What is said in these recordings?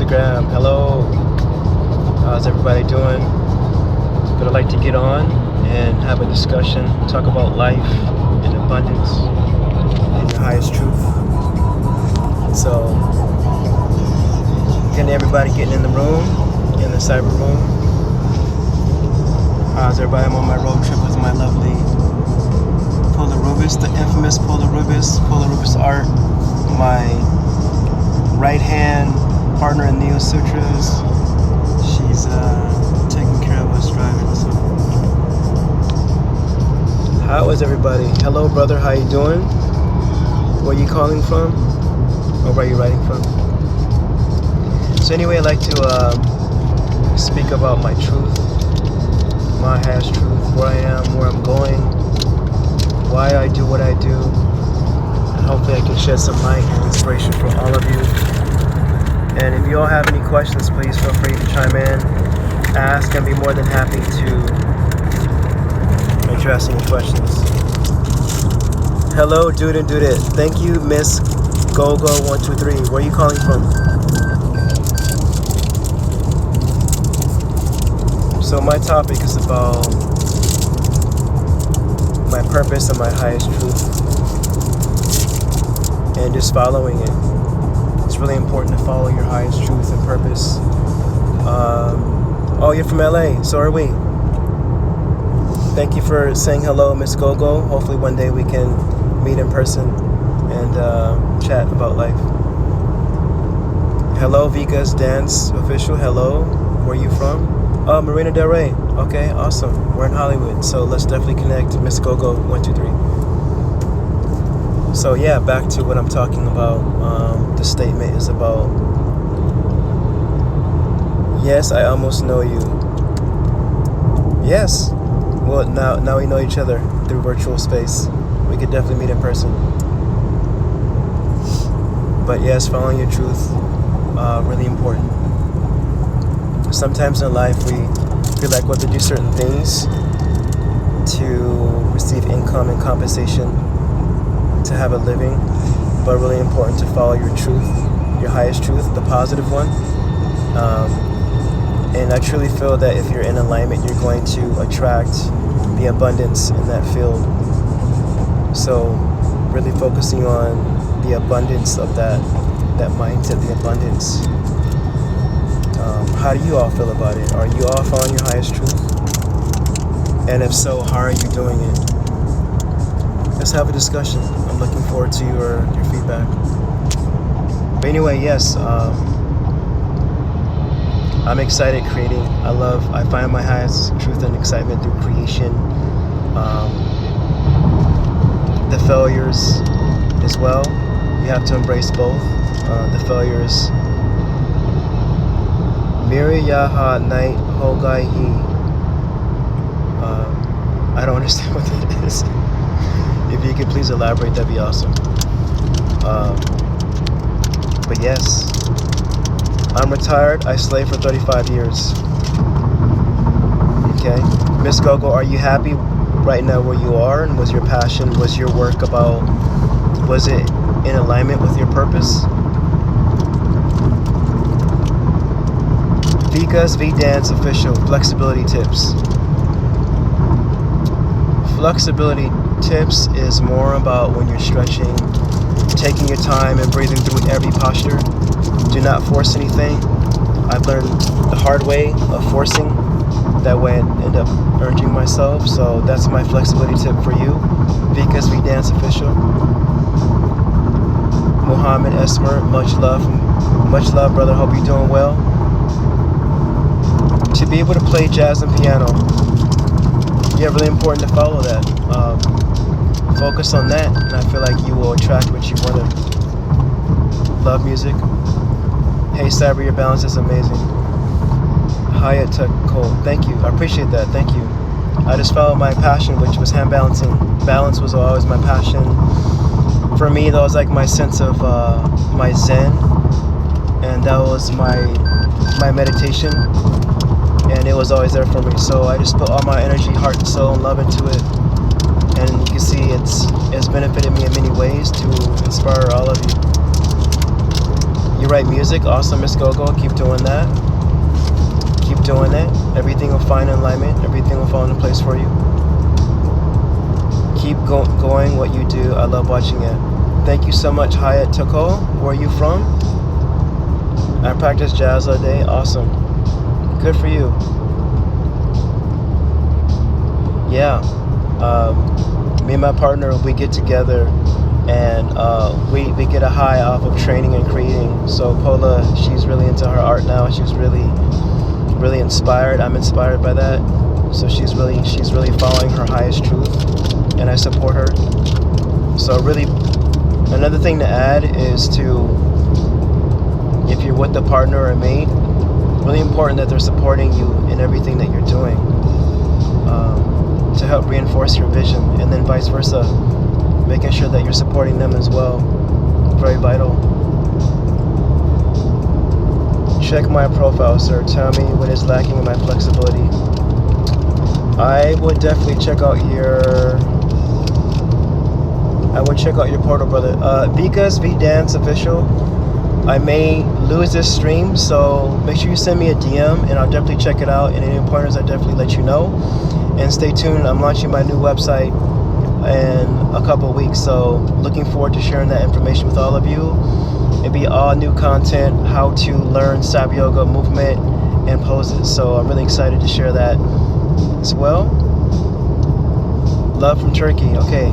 Instagram. Hello. How's everybody doing? But I'd like to get on and have a discussion, talk about life and abundance and your highest truth. So, getting everybody getting in the room, in the cyber room. How's everybody? I'm on my road trip with my lovely Polar Rubis, the infamous Polar Rubis art. My right hand partner in Neo Sutras. She's taking care of us driving. So, how is everybody? Hello, brother. How you doing? Where are you calling from? Or where are you writing from? So anyway, I'd like to speak about my truth, my highest truth, where I am, where I'm going, why I do what I do, and hopefully I can shed some light and inspiration for all of you. And if you all have any questions, please feel free to chime in, ask, and be more than happy to address any questions. Hello, dude and dudette. Thank you, Miss Gogo123. Where are you calling from? So my topic is about my purpose and my highest truth, and just following it. It's really important to follow your highest truth and purpose. Oh, you're from LA, so are we. Thank you for saying hello, Miss Gogo. Hopefully one day we can meet in person and chat about life. Hello, Viga's Dance Official. Hello, where are you from? Marina Del Rey. Okay, awesome. We're in Hollywood, so let's definitely connect. Miss Gogo123. So yeah, back to what I'm talking about. The statement is about, yes, I almost know you. Yes. Well, now we know each other through virtual space. We could definitely meet in person. But yes, following your truth, really important. Sometimes in life we feel like we have to do certain things to receive income and compensation to have a living, but really important to follow your truth, your highest truth, the positive one. And I truly feel that if you're in alignment, you're going to attract the abundance in that field. So really focusing on the abundance of that mindset, the abundance. How do you all feel about it? Are you all following your highest truth? And if so, how are you doing it? Let's have a discussion. I'm looking forward to your feedback. But anyway, yes, I'm excited creating. I find my highest truth and excitement through creation. The failures as well. You have to embrace both. The failures. Miri Yaha Night Hogai He. I don't understand what that is. If you could please elaborate, that'd be awesome. But yes, I'm retired. I slaved for 35 years. Okay, Miss Gogo, are you happy right now where you are? And was your passion, was your work was it in alignment with your purpose? Vika's V-Dance Official, flexibility tips. Flexibility tips is more about when you're stretching, taking your time and breathing through every posture. Do not force anything. I've learned the hard way of forcing. That way I end up urging myself. So that's my flexibility tip for you. Vika's V-Dance Official. Muhammad Esmer, much love, brother. Hope you're doing well. To be able to play jazz and piano, yeah, really important to follow that. Focus on that, and I feel like you will attract what you want to. Love music. Hey, Cyber, your balance is amazing. Hyatt Tech Cole, thank you. I appreciate that. Thank you. I just followed my passion, which was hand balancing. Balance was always my passion. For me, that was like my sense of my zen, and that was my meditation. And it was always there for me. So I just put all my energy, heart and soul and love into it. And you can see it's benefited me in many ways to inspire all of you. You're write music. Awesome, Miss Gogo. Keep doing that. Keep doing it. Everything will find alignment. Everything will fall into place for you. Keep going what you do. I love watching it. Thank you so much, Hyatt Toko. Where are you from? I practice jazz all day. Awesome. Good for you. Yeah. Me and my partner, we get together and we get a high off of training and creating. So Paula, she's really into her art now. She's really inspired. I'm inspired by that. So she's really following her highest truth, and I support her. So really, another thing to add is to, if you're with a partner or a mate, really important that they're supporting you in everything that you're doing, to help reinforce your vision, and then vice versa, making sure that you're supporting them as well. Very vital. Check my profile, sir. Tell me what is lacking in my flexibility. I would definitely check out your portal, brother. Vika's V Dance Official. I may lose this stream, so make sure you send me a DM and I'll definitely check it out. And any pointers, I'll definitely let you know. And stay tuned. I'm launching my new website in a couple of weeks, so looking forward to sharing that information with all of you. It'll be all new content, how to learn Cyber Yoga movement and poses. So I'm really excited to share that as well. Love from Turkey. Okay.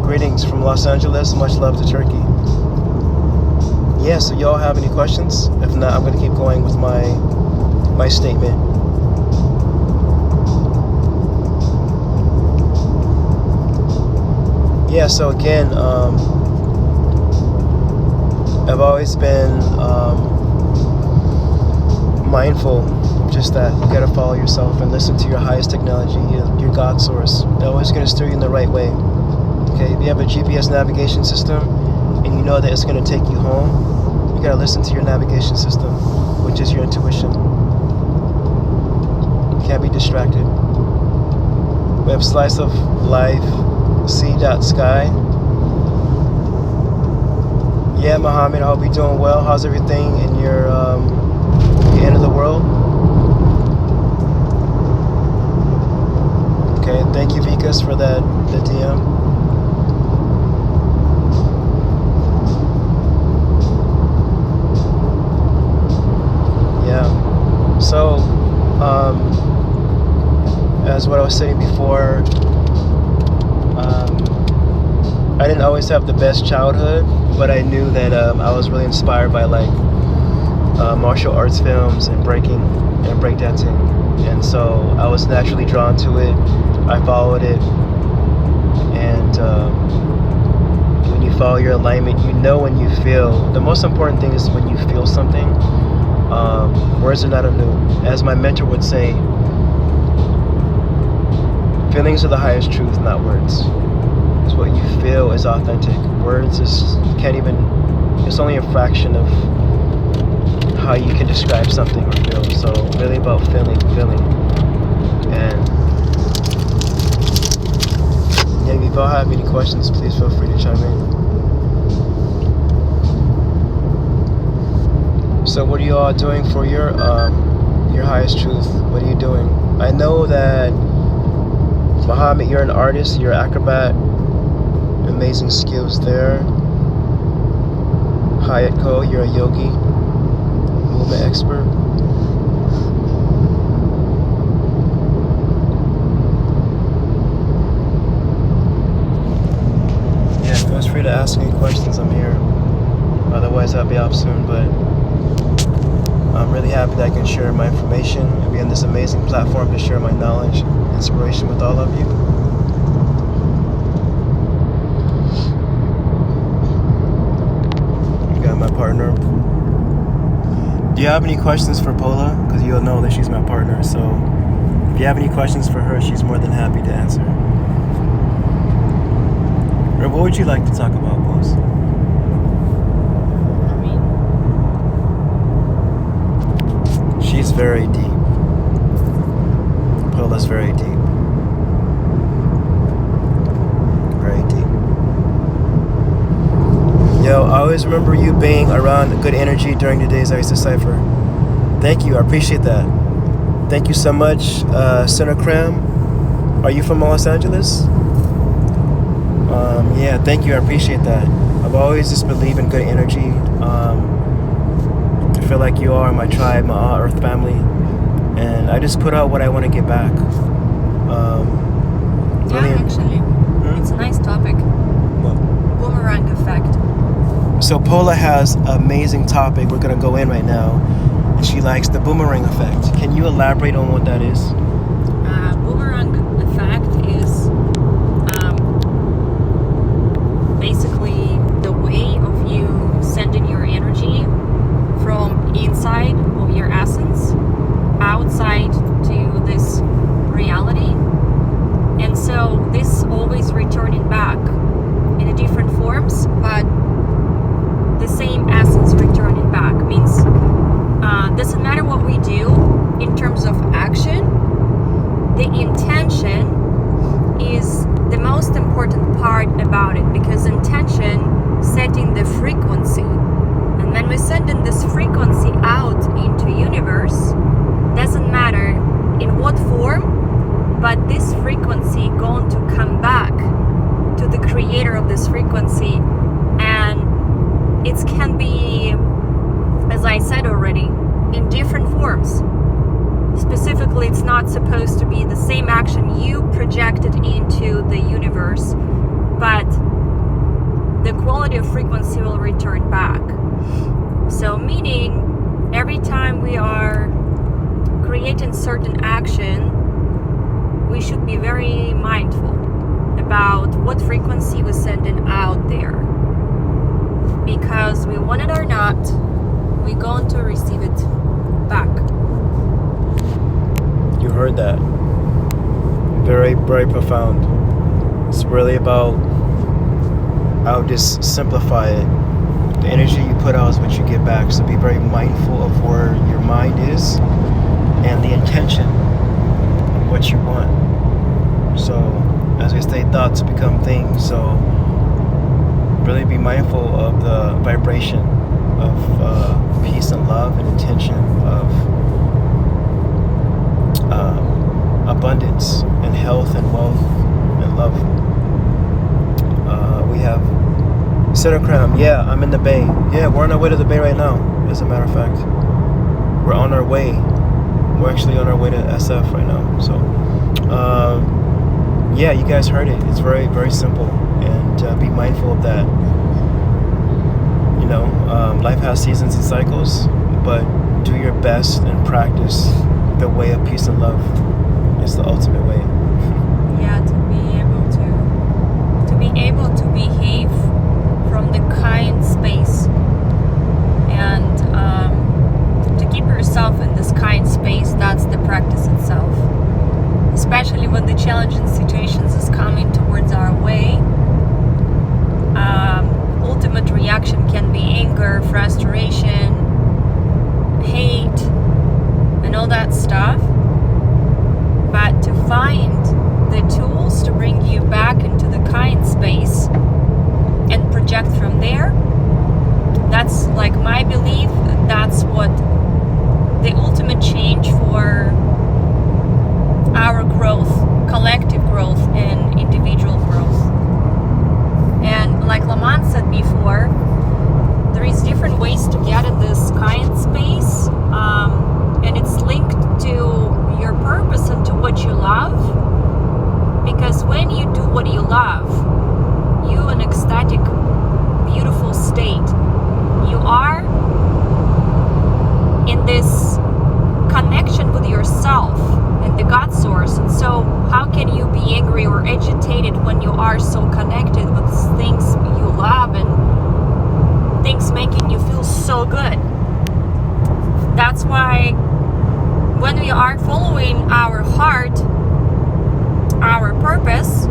Greetings from Los Angeles. Much love to Turkey. Yeah, so y'all have any questions? If not, I'm going to keep going with my statement. Yeah, so again, I've always been mindful just that you got to follow yourself and listen to your highest technology, your God source. They're always going to steer you in the right way. Okay, if you have a GPS navigation system and you know that it's going to take you home, you got to listen to your navigation system, which is your intuition. You can't be distracted. We have Slice of Life, C.Sky. Yeah, Mohammed, I hope you're doing well. How's everything in your end of the world? Okay, thank you, Vikas, for the DM. Yeah. So, as what I was saying before, I didn't always have the best childhood, but I knew that I was really inspired by like martial arts films and breaking and breakdancing, and so I was naturally drawn to it. I followed it, and when you follow your alignment, you know when you feel. The most important thing is when you feel something. Words are not enough. As my mentor would say, feelings are the highest truth, not words. It's what you feel is authentic. Words can't even, it's only a fraction of how you can describe something or feel. So really about feeling. And yeah, if you all have any questions, please feel free to chime in. So what are you all doing for your highest truth? What are you doing? I know that Muhammad, you're an artist, you're an acrobat, amazing skills there. Hyatt Ko, you're a yogi, movement expert. Yeah, feel free to ask any questions. I'm here. Otherwise, I'll be off soon, but I'm really happy that I can share my information and be on this amazing platform to share my knowledge, inspiration with all of you. You got my partner. Do you have any questions for Paula? Because you'll know that she's my partner. So if you have any questions for her, she's more than happy to answer. Or what would you like to talk about, boss? She's very deep. Paula's very deep. Very deep. Yo, I always remember you being around good energy during the days I used to cipher. Thank you. I appreciate that. Thank you so much, Center Cram. Are you from Los Angeles? Yeah, thank you. I appreciate that. I've always just believed in good energy. I feel like you are my tribe, my Earth family, and I just put out what I want to get back. Actually, it's a nice topic. What? Boomerang effect. So Paula has an amazing topic we're gonna go in right now. She likes the boomerang effect. Can you elaborate on what that is? Boomerang effect is basically the way of you sending your energy from inside of your essence outside to this reality. And so this always returning back in a different forms, but the same essence returning back means doesn't matter what we do in terms of action, the intention is the most important part about it, because intention setting the frequency, and when we sending this frequency out into universe, doesn't matter in what form, but this frequency going to come back to the creator of this frequency, and it can be, as I said already, in different forms. Specifically, it's not supposed to be the same action you projected into the universe, but the quality of frequency will return back. So meaning, every time we are creating certain action, we should be very mindful about what frequency we're sending out there. Because we want it or not, we're going to receive it back. You heard that. Very, very profound. It's really about, I'll just simplify it. The energy you put out is what you get back. So be very mindful of where your mind is and the intention, what you want. So, as we say, thoughts become things. So, really be mindful of the vibration of peace and love and intention of abundance and health and wealth and love. We have Cinecram. Yeah, I'm in the Bay. Yeah, we're on our way to the Bay right now, as a matter of fact. We're on our way. We're actually on our way to SF right now. So, yeah, you guys heard it. It's very, very simple. And be mindful of that. You know, life has seasons and cycles, but do your best and practice the way of peace and love. It's the ultimate way. Yeah, to be able to behave from the kind space, and to keep yourself in this kind space. That's the practice itself. Especially when the challenging situations is coming towards our way. Ultimate reaction can be anger, frustration, hate, and all that stuff. But to find the tools to bring you back into the kind space and project from there, that's like my belief. That's what the ultimate change for our growth, collective growth, and individual growth. And like Lamont said before, there is different ways to get in this kind space, and it's linked to your purpose and to what you love. Because when you do what you love, you in ecstatic, beautiful state. You are in this connection with yourself and the God source. And so how can you be angry or agitated when you are so connected with things you love and things making you feel so good? That's why when we are following our heart, our purpose,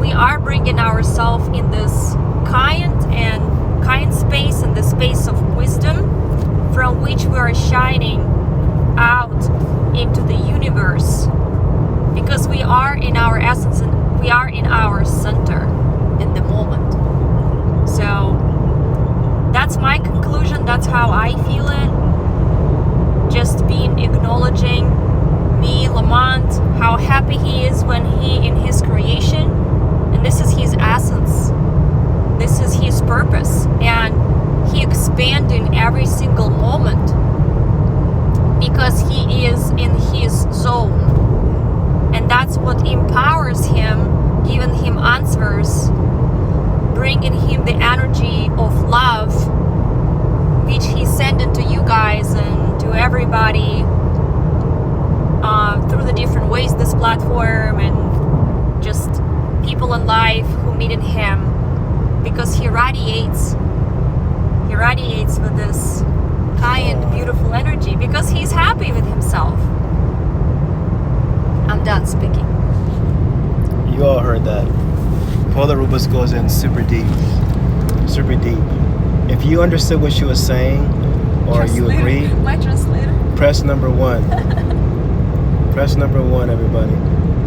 we are bringing ourselves in this kind space, and the space of wisdom from which we are shining out into the universe, because we are in our essence and we are in our center in the moment. So that's my conclusion. That's how I feel it. Just being acknowledging me, Lamont, how happy he is when he in his creation, and this is his essence. This is his purpose, and he expanding every single moment because he is in his zone, and that's what empowers him, giving him answers, bringing him the energy of love, which he's sending to you guys and to everybody through the different ways, this platform, and just people in life who meeting him, because he radiates with this kind, beautiful energy, because he's happy with himself. I'm done speaking. You all heard that. Paula Rubas goes in super deep. Super deep. If you understood what she was saying, or you agree, my translator. press number 1. Press number 1, everybody.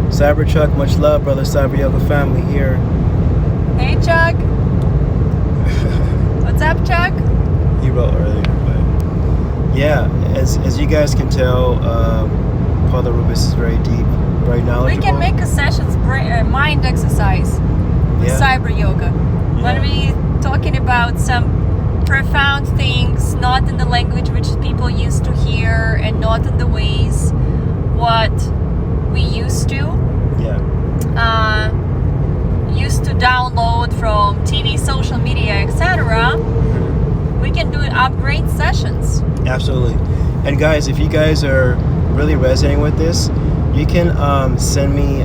Cybertruck, much love, brother. Cyber Yoga family here. Hey, Chuck. What's up, Chuck? He wrote earlier, but yeah, as you guys can tell, Paula Rubis is very deep, very knowledgeable. We can make a sessions mind exercise with cyber yoga. When we talking about some profound things, not in the language which people used to hear, and not in the ways what we used to. Used to download from TV, social media, etc. We can do upgrade sessions. Absolutely. And guys, if you guys are really resonating with this, you can send me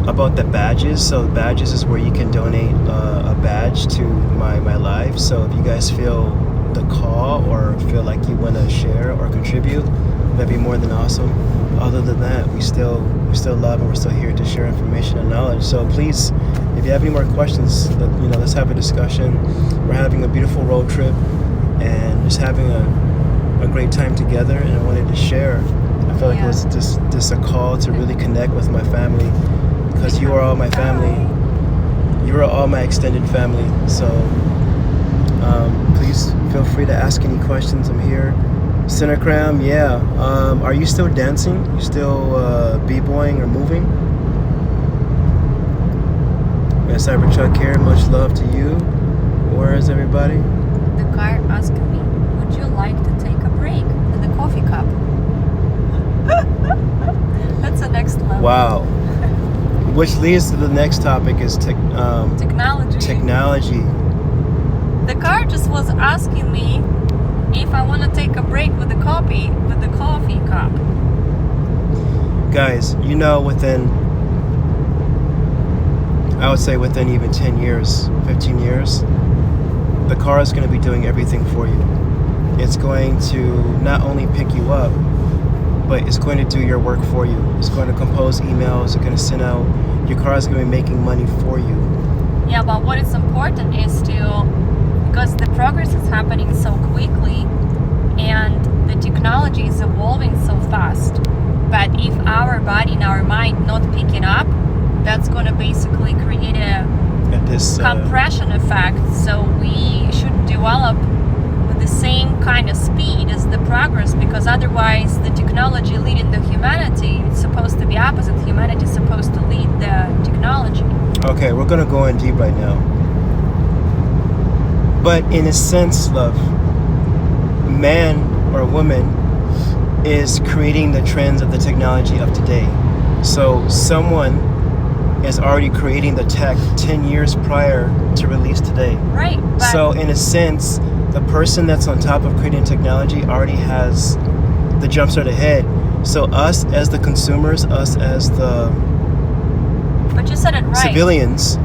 about the badges. So badges is where you can donate a badge to my live. So if you guys feel the call or feel like you want to share or contribute, that'd be more than awesome. Other than that, we still love, and we're still here to share information and knowledge. So please, if you have any more questions, let's have a discussion. We're having a beautiful road trip and just having a great time together, and I wanted to share. I felt like it was just a call to really connect with my family, because you are all my family. You are all my extended family. So please feel free to ask any questions. I'm here. Cinecram, are you still dancing? You still b-boying or moving? Yeah, Cybertruck here, much love to you. Where is everybody? The car asking me, would you like to take a break with a coffee cup? That's the next level. Wow. Which leads to the next topic is technology. Technology. The car just was asking me if I want to take a break with the coffee cup. Guys, I would say within even 10 years, 15 years, the car is going to be doing everything for you. It's going to not only pick you up, but it's going to do your work for you. It's going to compose emails, it's going to send out, your car is going to be making money for you. Yeah, but what is important is because the progress is happening so quickly and the technology is evolving so fast. But if our body and our mind not picking up, that's going to basically create a compression effect. So we should develop with the same kind of speed as the progress, because otherwise the technology leading the humanity, it's supposed to be opposite. Humanity is supposed to lead the technology. Okay, we're going to go in deep right now. But in a sense, love, man or woman is creating the trends of the technology of today. So someone is already creating the tech 10 years prior to release today. Right. So in a sense, the person that's on top of creating technology already has the jumpstart ahead. So us as the consumers, us as the but you said it right. Civilians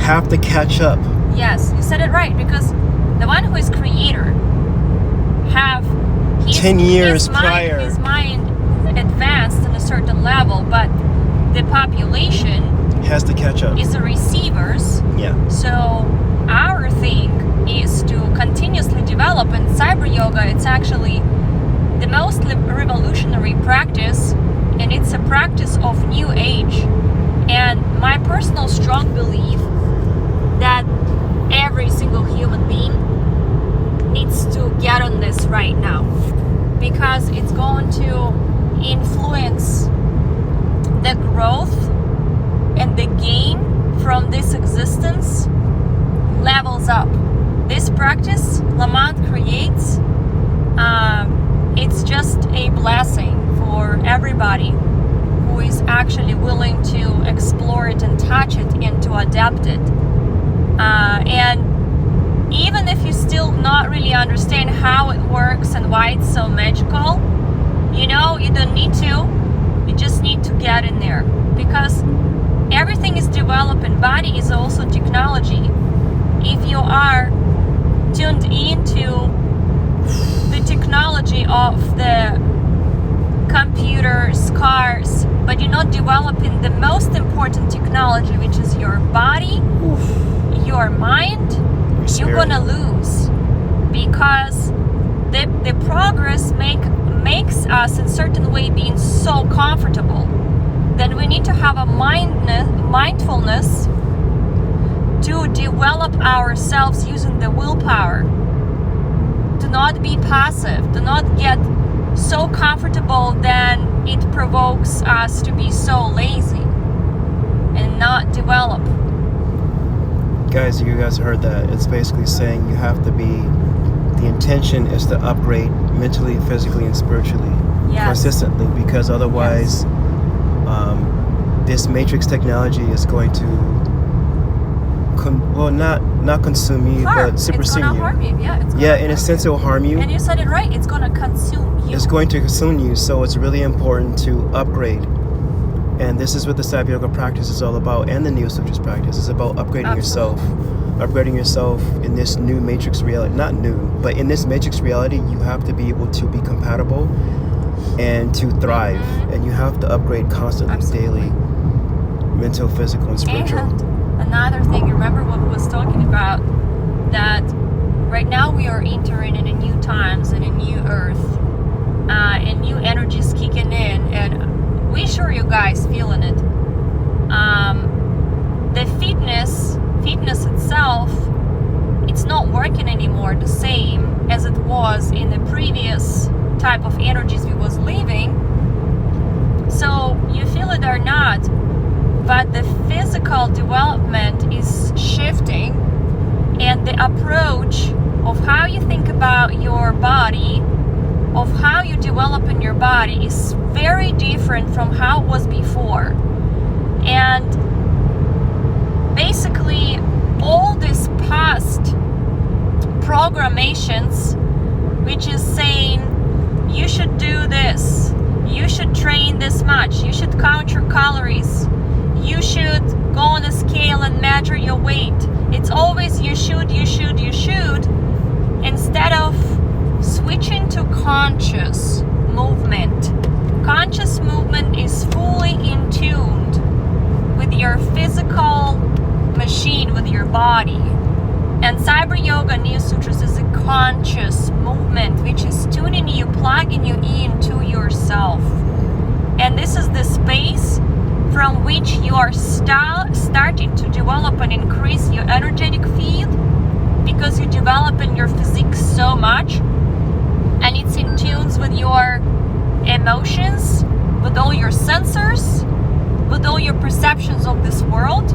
have to catch up. Yes, you said it right, because the one who is creator have 10 years prior. His mind advanced in a certain level, but the population has to catch up. Is the receivers. Yeah. So our thing is to continuously develop, and cyber yoga, it's actually the most revolutionary practice, and it's a practice of new age. And my personal strong belief that every single human being needs to get on this right now, because it's going to influence the growth and the gain from this existence levels up. This practice Lamont creates, it's just a blessing for everybody who is actually willing to explore it and touch it and to adapt it. And even if you still not really understand how it works and why it's so magical, you don't need to. You just need to get in there, because everything is developing. Body is also technology. If you are tuned into the technology of the computers, cars, but you're not developing the most important technology, which is your body, your mind, you're gonna lose, because the progress makes us in certain way being so comfortable. Then we need to have a mindfulness to develop ourselves using the willpower. Do not be passive. Do not get so comfortable then it provokes us to be so lazy and not develop. Guys, you guys heard that. It's basically saying you have to be, the intention is to upgrade mentally, physically, and spiritually consistently, because otherwise this matrix technology is going to not consume you, but supersede you. Harm you. In a sense it will harm you. And you said it right, it's going to consume you. It's going to consume you, so it's really important to upgrade. And this is what the CYBERYOGA practice is all about, and the Neo Sutras practice is about upgrading yourself. Upgrading yourself in this new matrix reality. Not new, but in this matrix reality, you have to be able to be compatible and to thrive. And you have to upgrade constantly, daily, mental, physical, and spiritual. And another thing, remember what we was talking about, that right now we are entering in a new times and a new earth, and new energies kicking in, and we sure you guys feeling it. The fitness itself, it's not working anymore the same as it was in the previous type of energies we was living. So you feel it or not, but the physical development is shifting, and the approach of how you think about your body, of how you develop in your body, is very different from how it was before. And basically all these past programations, which is saying you should do this, you should train this much, you should count your calories, you should go on a scale and measure your weight. It's always you should, instead of switching to conscious movement. Conscious movement is fully in tune with your physical machine, with your body. And CYBERYOGA Neo Sutras is a conscious movement, which is tuning you, plugging you into yourself. And this is the space from which you are starting to develop and increase your energetic field, because you develop in your physique so much, and it's in tunes with your emotions, with all your sensors, with all your perceptions of this world.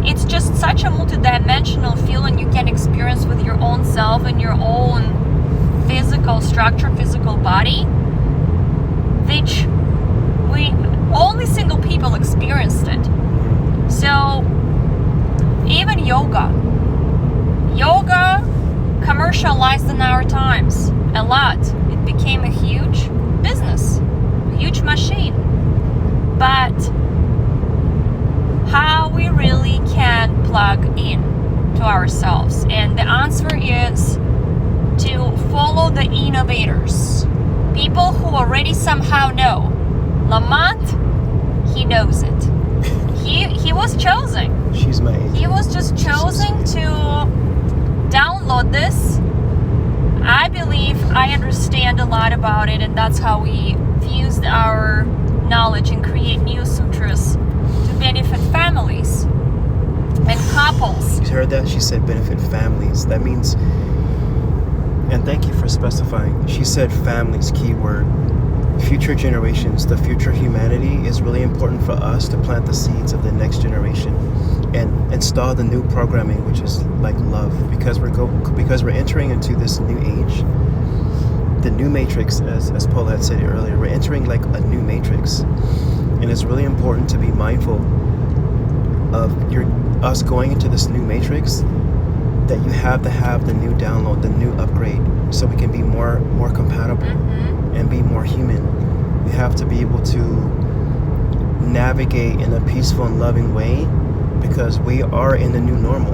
It's just such a multidimensional feeling you can experience with your own self and your own physical structure, physical body, which only single people experienced it. So even yoga commercialized in our times a lot. It became a huge business, a huge machine. But how we really can plug in to ourselves, and the answer is to follow the innovators, people who already somehow know. Lamont, he knows it. He was chosen. She's my angel. He was just chosen to download this. I believe I understand a lot about it, and that's how we fused our knowledge and create new sutras to benefit families. And couples. You heard that? She said benefit families. That means, and thank you for specifying. She said families, keyword. Future generations, the future humanity is really important for us to plant the seeds of the next generation and install the new programming, which is like love, because we're entering into this new age, the new matrix, as Paul had said it earlier. We're entering like a new matrix, and it's really important to be mindful of us going into this new matrix, that you have to have the new download, the new upgrade, so we can be more compatible and be more human. We have to be able to navigate in a peaceful and loving way, because we are in the new normal.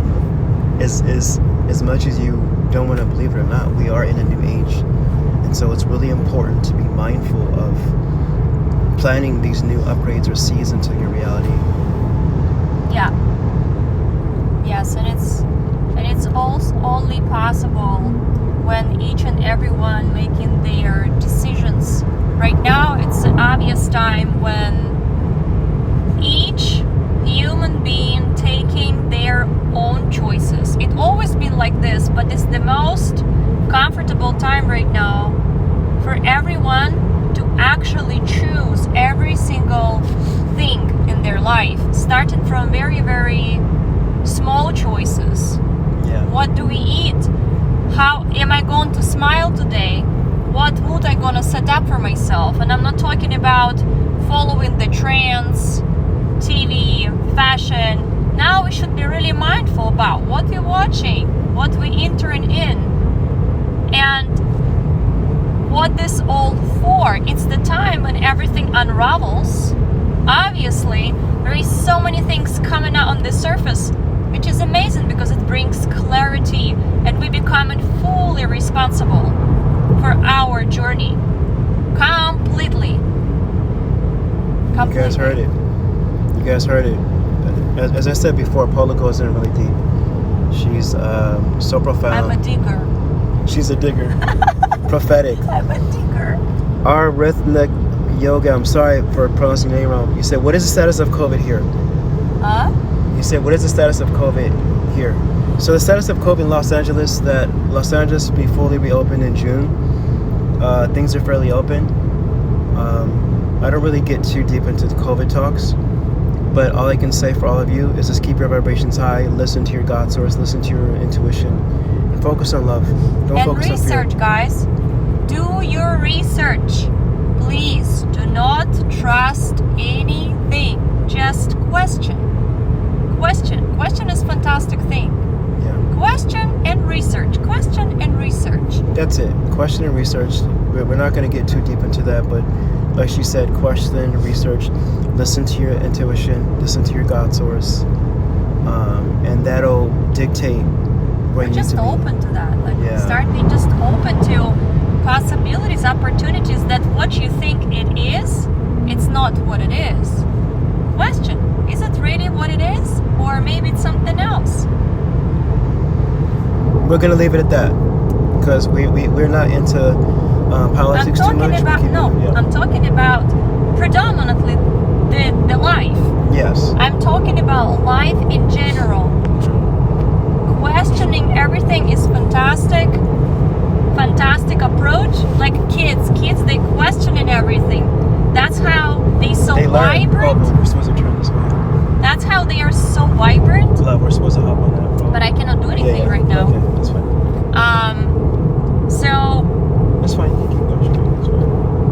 As much as you don't want to believe it or not, we are in a new age. And so it's really important to be mindful of planting these new upgrades or seeds into your reality. Yeah. Yes, and it's also only possible when each and everyone making their decisions. Right now, it's an obvious time when each human being taking their own choices. It's always been like this, but it's the most comfortable time right now for everyone to actually choose every single thing in their life, starting from very, very small choices. Yeah. What do we eat? How am I going to smile today? What mood I gonna set up for myself? And I'm not talking about following the trends, TV, fashion. Now we should be really mindful about what we're watching, what we're entering in, and what this all for. It's the time when everything unravels. Obviously, there is so many things coming out on the surface, which is amazing because it brings clarity, and we become fully responsible for our journey. Completely. You guys heard it. You guys heard it. As I said before, Paula goes in really deep. She's so profound. I'm a digger. She's a digger. Prophetic. I'm a digger. Our rhythmic yoga. I'm sorry for pronouncing your name wrong. You said, what is the status of COVID here? Huh? You said, what is the status of COVID here? So the status of COVID in Los Angeles, that Los Angeles will be fully reopened in June. Things are fairly open. I don't really get too deep into the COVID talks, but all I can say for all of you is just keep your vibrations high, listen to your God source, listen to your intuition, and focus on love. Don't focus on fear. And research, guys. Do your research. Please do not trust anything. Just question. Question is a fantastic thing. Yeah. Question and research. Question and research. That's it. Question and research. We're not going to get too deep into that, but like she said, question, research, listen to your intuition, listen to your God source, and that'll dictate where you need to be. Just open to that. Yeah. Start being just open to possibilities, opportunities, that what you think it is, it's not what it is. Question. Is it really what it is? Or maybe it's something else? We're going to leave it at that, because we're not into politics too much. I'm talking about predominantly the life. Yes. I'm talking about life in general. Questioning everything is fantastic approach. Like kids, they questioning everything. That's how they vibrant. Oh, we're supposed to turn this way. That's how they are so vibrant. Love, we're supposed to hop on that, bro. But I cannot do anything right now. Okay, that's fine. So that's fine. You keep going straight.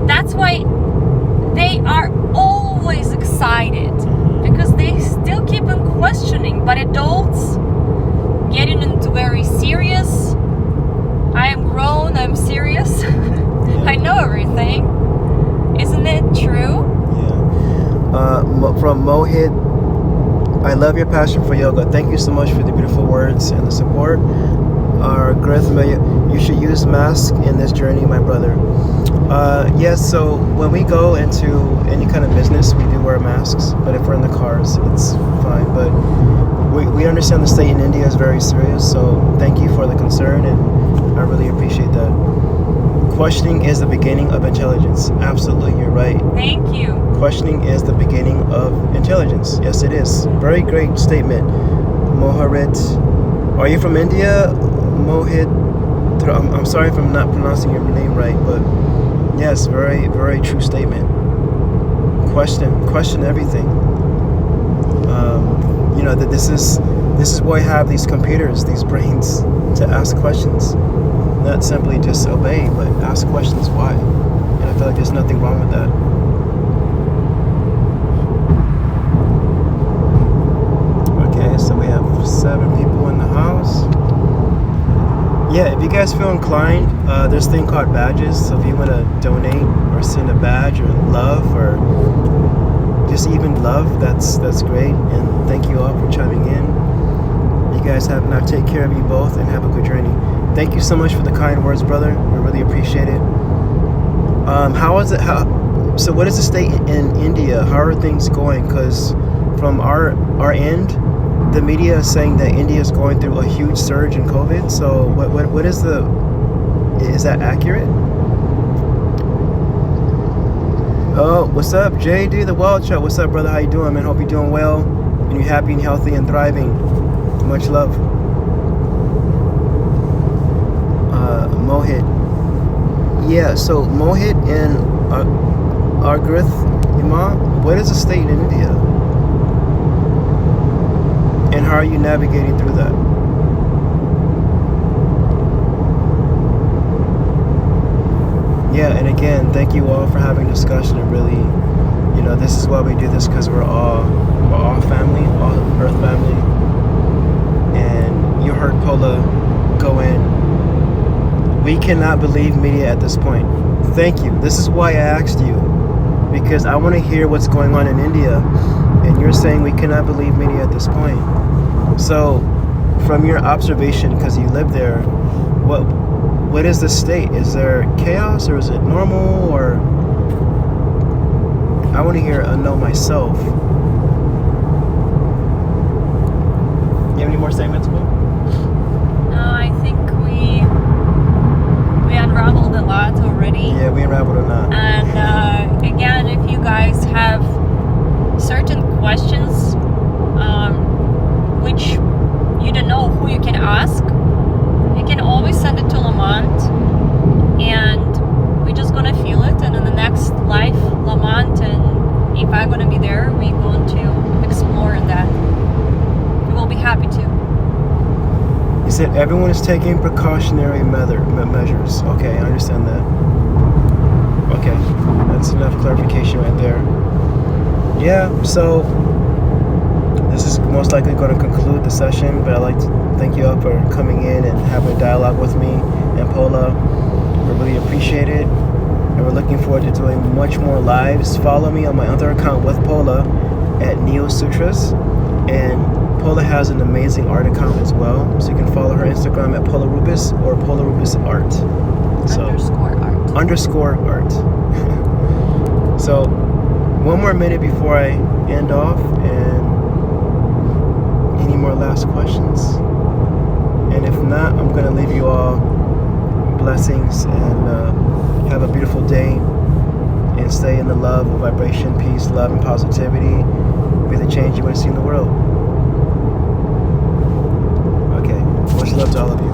That's fine. That's why they are always excited, because they still keep on questioning. But adults getting into very serious. I am grown. I'm serious. Yeah. I know everything. Isn't it true? Yeah. From Mohit, I love your passion for yoga. Thank you so much for the beautiful words and the support. Our Garithma, you should use mask in this journey, my brother. Yes, so when we go into any kind of business, we do wear masks, but if we're in the cars, it's fine. But we understand the state in India is very serious, so thank you for the concern, and I really appreciate that. Questioning is the beginning of intelligence. Absolutely, you're right. Thank you. Questioning is the beginning of intelligence. Yes, it is. Very great statement. Moharit. Are you from India? Mohit. I'm sorry if I'm not pronouncing your name right, but yes, very, very true statement. Question everything. That this is why I have these computers, these brains, to ask questions, not simply just obey, but ask questions why. And I feel like there's nothing wrong with that. Okay, so we have 7 people in the house. Yeah, if you guys feel inclined, there's a thing called badges. So if you want to donate or send a badge or love or just even love, that's great. And thank you all for chiming in. You guys have, and I take care of you both and have a good journey. Thank you so much for the kind words, brother. We really appreciate it. How is it? So what is the state in India? How are things going? Because from our end, the media is saying that India is going through a huge surge in COVID. So what is that accurate? Oh, what's up, JD the Wild Child? What's up, brother? How you doing, man? Hope you're doing well and you're happy and healthy and thriving. Much love. Mohit. Yeah, so Mohit and Argrith Imam, what is the state in India? And how are you navigating through that? Yeah, and again, thank you all for having discussion. And really, this is why we do this, because we're all family, all Earth family. And you heard Paula go in. We cannot believe media at this point. Thank you. This is why I asked you, because I want to hear what's going on in India. And you're saying we cannot believe media at this point. So, from your observation, because you live there, what is the state? Is there chaos, or is it normal, or I want to hear know myself. You have any more statements, Will? No, I think we unraveled a lot already. Yeah, we unraveled a lot. And again, if you guys have certain questions which you don't know who you can ask, you can always send it to Lamont, and we're just gonna feel it. And in the next life, Lamont and if I'm gonna be there, we're going to explore that. We will be happy to. He said everyone is taking precautionary measures. Okay, I understand that. Okay, that's enough clarification right there. Yeah, so this is most likely going to conclude the session, but I'd like to thank you all for coming in and having a dialogue with me and Paula. We really appreciate it, and we're looking forward to doing much more lives. Follow me on my other account with Paula at Neo Sutras, and Paula has an amazing art account as well, so you can follow her Instagram at Paula Rubis or Paula Rubis Art. So, _art. So, one more minute before I end off, and any more last questions? And if not, I'm going to leave you all blessings, and have a beautiful day, and stay in the love of vibration, peace, love, and positivity. Be the change you want to see in the world. Okay, much love to all of you.